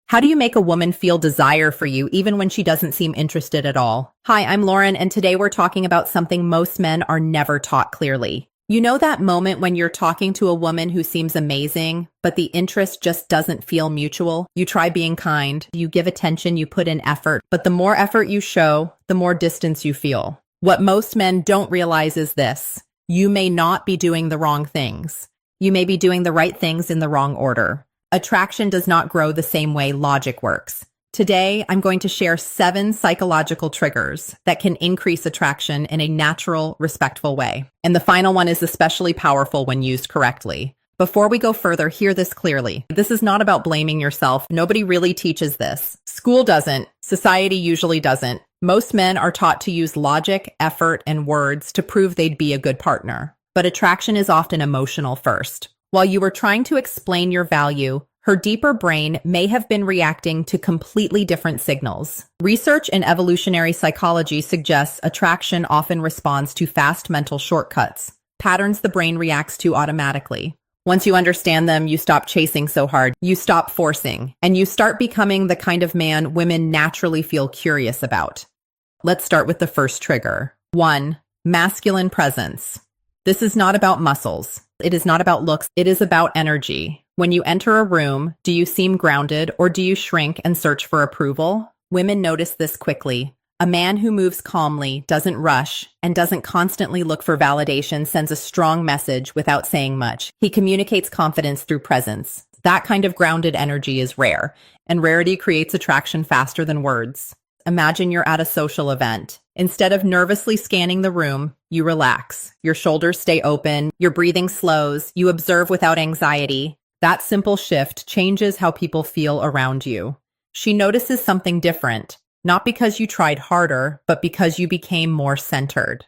How do you make a woman feel desire for you even when she doesn't seem interested at all? Hi, I'm Lauren, and today we're talking about something most men are never taught clearly. You know that moment when you're talking to a woman who seems amazing, but the interest just doesn't feel mutual? You try being kind, you give attention, you put in effort, but the more effort you show, the more distance you feel. What most men don't realize is this: you may not be doing the wrong things. You may be doing the right things in the wrong order. Attraction does not grow the same way logic works. Today, I'm going to share 7 psychological triggers that can increase attraction in a natural, respectful way. And the final one is especially powerful when used correctly. Before we go further, hear this clearly. This is not about blaming yourself. Nobody really teaches this. School doesn't. Society usually doesn't. Most men are taught to use logic, effort, and words to prove they'd be a good partner. But attraction is often emotional first. While you were trying to explain your value, her deeper brain may have been reacting to completely different signals. Research in evolutionary psychology suggests attraction often responds to fast mental shortcuts, patterns the brain reacts to automatically. Once you understand them, you stop chasing so hard, you stop forcing, and you start becoming the kind of man women naturally feel curious about. Let's start with the first trigger. 1. Masculine presence. This is not about muscles. It is not about looks. It is about energy. When you enter a room, do you seem grounded or do you shrink and search for approval? Women notice this quickly. A man who moves calmly, doesn't rush, and doesn't constantly look for validation sends a strong message without saying much. He communicates confidence through presence. That kind of grounded energy is rare, and rarity creates attraction faster than words. Imagine you're at a social event. Instead of nervously scanning the room, you relax. Your shoulders stay open, your breathing slows, you observe without anxiety. That simple shift changes how people feel around you. She notices something different, not because you tried harder, but because you became more centered.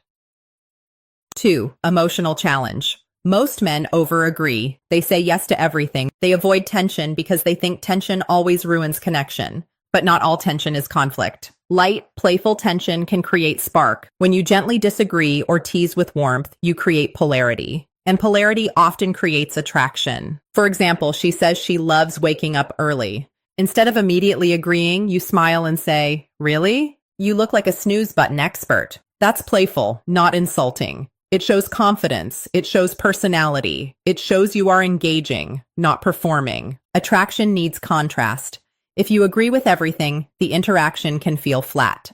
2. Emotional challenge. Most men over-agree. They say yes to everything. They avoid tension because they think tension always ruins connection. But not all tension is conflict. Light, playful tension can create spark. When you gently disagree or tease with warmth, you create polarity. And polarity often creates attraction. For example, she says she loves waking up early. Instead of immediately agreeing, you smile and say, "Really? You look like a snooze button expert." That's playful, not insulting. It shows confidence. It shows personality. It shows you are engaging, not performing. Attraction needs contrast. If you agree with everything, the interaction can feel flat.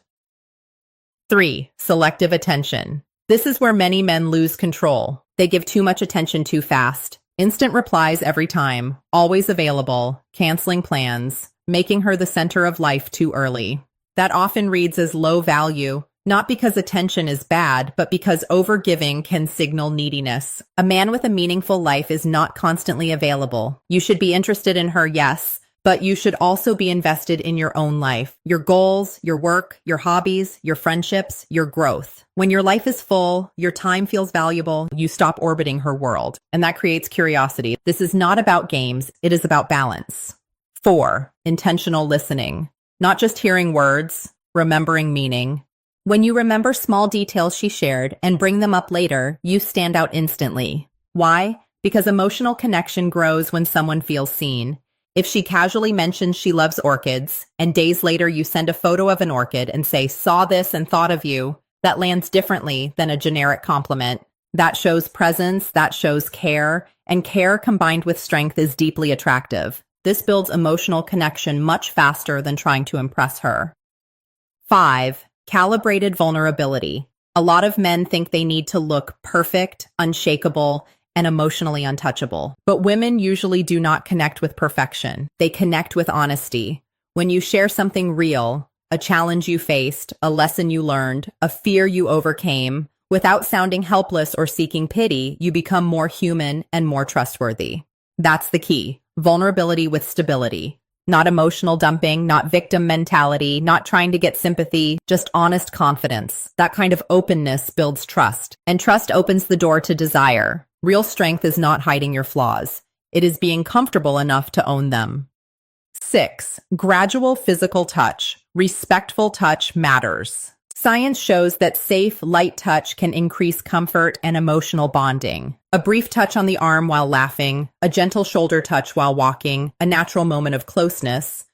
3. Selective attention. This is where many men lose control. They give too much attention too fast. Instant replies every time, always available, canceling plans, making her the center of life too early. That often reads as low value, not because attention is bad, but because overgiving can signal neediness. A man with a meaningful life is not constantly available. You should be interested in her, yes, but you should also be invested in your own life, your goals, your work, your hobbies, your friendships, your growth. When your life is full, your time feels valuable, you stop orbiting her world, and that creates curiosity. This is not about games, it is about balance. 4. Intentional listening. Not just hearing words, remembering meaning. When you remember small details she shared and bring them up later, you stand out instantly. Why? Because emotional connection grows when someone feels seen. If she casually mentions she loves orchids, and days later you send a photo of an orchid and say, "Saw this and thought of you," that lands differently than a generic compliment. That shows presence, that shows care, and care combined with strength is deeply attractive. This builds emotional connection much faster than trying to impress her. 5. Calibrated vulnerability. A lot of men think they need to look perfect, unshakable, and emotionally untouchable. But women usually do not connect with perfection. They connect with honesty. When you share something real, a challenge you faced, a lesson you learned, a fear you overcame, without sounding helpless or seeking pity, you become more human and more trustworthy. That's the key. Vulnerability with stability. Not emotional dumping, not victim mentality, not trying to get sympathy, just honest confidence. That kind of openness builds trust, and trust opens the door to desire. Real strength is not hiding your flaws. It is being comfortable enough to own them. 6. Gradual physical touch. Respectful touch matters. Science shows that safe, light touch can increase comfort and emotional bonding. A brief touch on the arm while laughing, a gentle shoulder touch while walking, a natural moment of closeness.